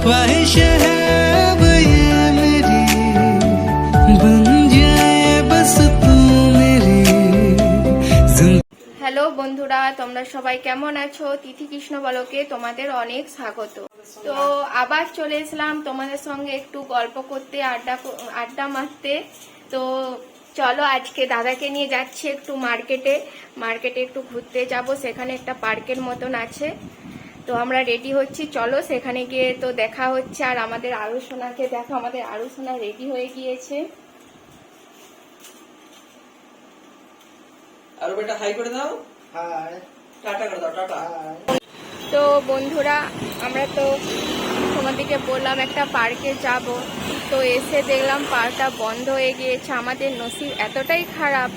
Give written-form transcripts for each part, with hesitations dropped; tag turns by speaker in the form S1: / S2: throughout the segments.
S1: ख्वाहिश है अब ये मेरी बन जाए बस तू मेरी
S2: হ্যালো বন্ধুরা, তোমরা সবাই কেমন আছো? তিথি কৃষ্ণ বলকে তোমাদের অনেক স্বাগত। তো আবার চলে এসলাম তোমাদের সঙ্গে একটু গল্প করতে, আড্ডা মারতে। তো চলো, আজকে দাদাকে নিয়ে যাচ্ছি একটু মার্কেটে একটু ঘুরতে যাব। সেখানে একটা পার্কের মতন আছে, তো আমরা রেডি হচ্ছি। চলো সেখানে গিয়ে তো দেখা হচ্ছে। আর আমাদের আরুসোনাকে দেখো, আমাদের আরুসোনা রেডি হয়ে গিয়েছে।
S3: আর বেটা হাই করে দাও, হাই টাটা করে দাও, টাটা।
S2: তো বন্ধুরা, আমরা তো তোমাদেরকে বললাম একটা পার্কে যাব, তো এসে দেখলাম পার্কটা বন্ধ হয়ে গিয়েছে। আমাদের নসিব এতটাই খারাপ,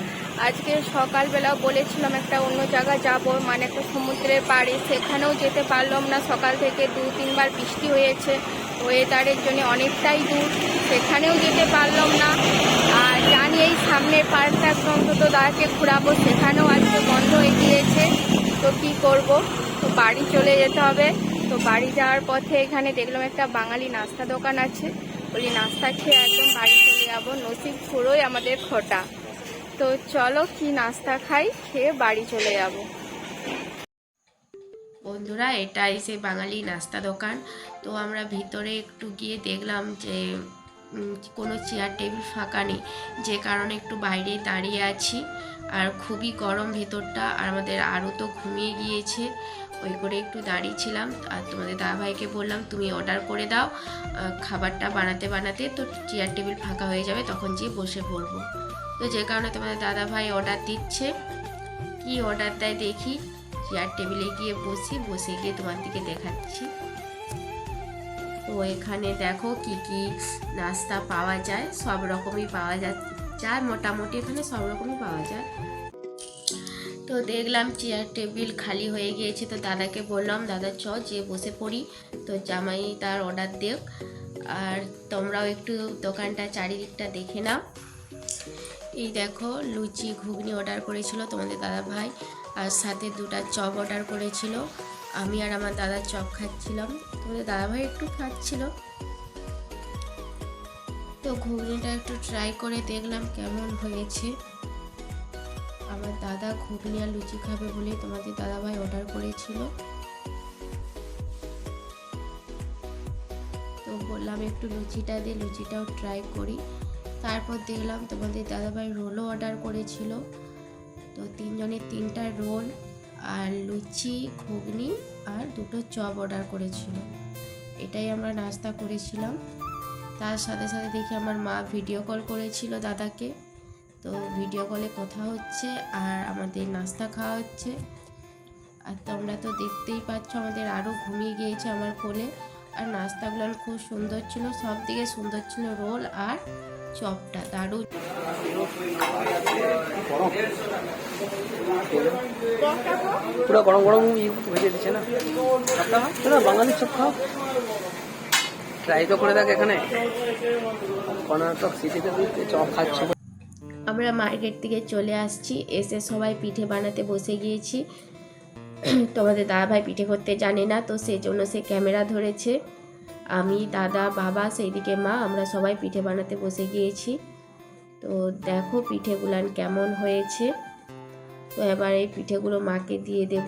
S2: আজকে সকালবেলাও বলেছিলাম একটা অন্য জায়গা যাব, মানে একটা সমুদ্রের পাড়ে, সেখানেও যেতে পারলাম না। সকাল থেকে 2-3 বার বৃষ্টি হয়েছে, ওয়েদারের জন্য অনেকটাই দূর, সেখানেও যেতে পারলাম না। আর জানি এই সামনের পার্কটা অন্তত দাদাকে ঘুরাবো, সেখানেও আজকে বন্ধ হয়ে গিয়েছে। তো কি করব, তো বাড়ি চলে যেতে হবে। তো বাড়ি যাওয়ার পথে এখানে দেখলাম একটা বাঙালি নাস্তা দোকান আছে, বলি নাস্তা খেয়ে একদম বাড়ি চলে যাবো। নসিব পুরোই আমাদের খোটা। তো চলো কি নাস্তা খাই, খেয়ে বাড়ি চলে যাব। বন্ধুরা, এটাই সেই বাঙালি নাস্তা দোকান। তো আমরা ভিতরে একটু গিয়ে দেখলাম যে কোনো চেয়ার টেবিল ফাঁকা নেই, যে কারণে একটু বাইরে দাঁড়িয়ে আছি। আর খুবই গরম ভেতরটা, আর আমাদের আরও তো ঘুমিয়ে গিয়েছে, ওই করে একটু দাঁড়িয়েছিলাম। আর তোমাদের দাদাভাইকে বললাম তুমি অর্ডার করে দাও, খাবারটা বানাতে তো চেয়ার টেবিল ফাঁকা হয়ে যাবে, তখন গিয়ে বসে পড়বো। তো যে কারণে তোমাদের দাদাভাই অর্ডার দিচ্ছে। কি অর্ডার দেয় দেখি। চেয়ার টেবিলে গিয়ে বসে গিয়ে তোমার দিকে দেখাচ্ছি। তো এখানে দেখো কি কি নাস্তা পাওয়া যায়, সব রকমই পাওয়া যায়, মোটামুটি এখানে সব রকমই পাওয়া যায়। তো দেখলাম চেয়ার টেবিল খালি হয়ে গিয়েছে, তো দাদাকে বললাম দাদা চ যে বসে পড়ি। তো জামাই তার অর্ডার দেখ, আর তোমরাও একটু দোকানটা চারিদিকটা দেখে নাও। এই দেখো লুচি ঘুগনি অর্ডার করেছিল তোমাদের দাদা ভাই, আর সাথে 2টা চপ অর্ডার করেছিল। আমি আর আমার দাদা চপ খাচ্ছিলাম, তোমাদের দাদা ভাই একটু খাচ্ছিল। তো ঘুগনিটা একটু ট্রাই করে দেখলাম কেমন হয়েছে। আমার দাদা ঘুগনি আর লুচি খাবে বলে তোমাদের দাদা ভাই অর্ডার করেছিল। তো বললাম একটু লুচিটা দিয়ে লুচিটাও ট্রাই করি। তারপর দেখলাম তোমাদের দাদাভাই রোলও অর্ডার করেছিল। তো 3 জনের 3টা রোল আর লুচি ঘুগনি আর 2টো চপ অর্ডার করেছিল। এটাই আমরা নাস্তা করেছিলাম। তার সাথে সাথে দেখি আমার মা ভিডিও কল করেছিল দাদাকে। তো ভিডিও কলে কথা হচ্ছে আর আমাদের নাস্তা খাওয়া হচ্ছে। আর তোমরা তো দেখতেই পাচ্ছ আমাদের আরও ঘুমিয়ে গিয়েছে আমার কোলে। আর নাস্তাগুলো খুব সুন্দর ছিল, সব থেকে সুন্দর ছিল রোল আর চপটা, দারুণ।
S3: পুরো গরম গরম ভেজে দিচ্ছে না, না বাঙালির চপ খাও, ট্রাই তো করে দেখ। এখানে কর্ণাটক সিটিতে চপ খাচ্ছ।
S2: আমরা মার্কেট থেকে চলে আসছি, এসে সবাই পিঠে বানাতে বসে গিয়েছি। তোমাদের দাদা ভাই পিঠে করতে জানে না, তো সেই জন্য সে ক্যামেরা ধরেছে। আমি, দাদা, বাবা, সেইদিকে মা, আমরা সবাই পিঠে বানাতে বসে গিয়েছি। তো দেখো পিঠেগুলান কেমন হয়েছে। তো এবার এই পিঠেগুলো মাকে দিয়ে দেব,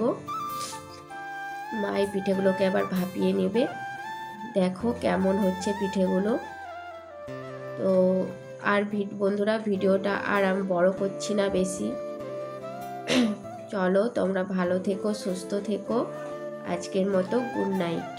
S2: মা এই পিঠেগুলোকে এবার ভাপিয়ে নেবে। দেখো কেমন হচ্ছে পিঠেগুলো। তো আর বন্ধুরা, ভিডিওটা আর আমি বড় করছি না বেশি। চলো তোমরা ভালো থেকো, সুস্থ থেকো। আজকের মতো গুড নাইট।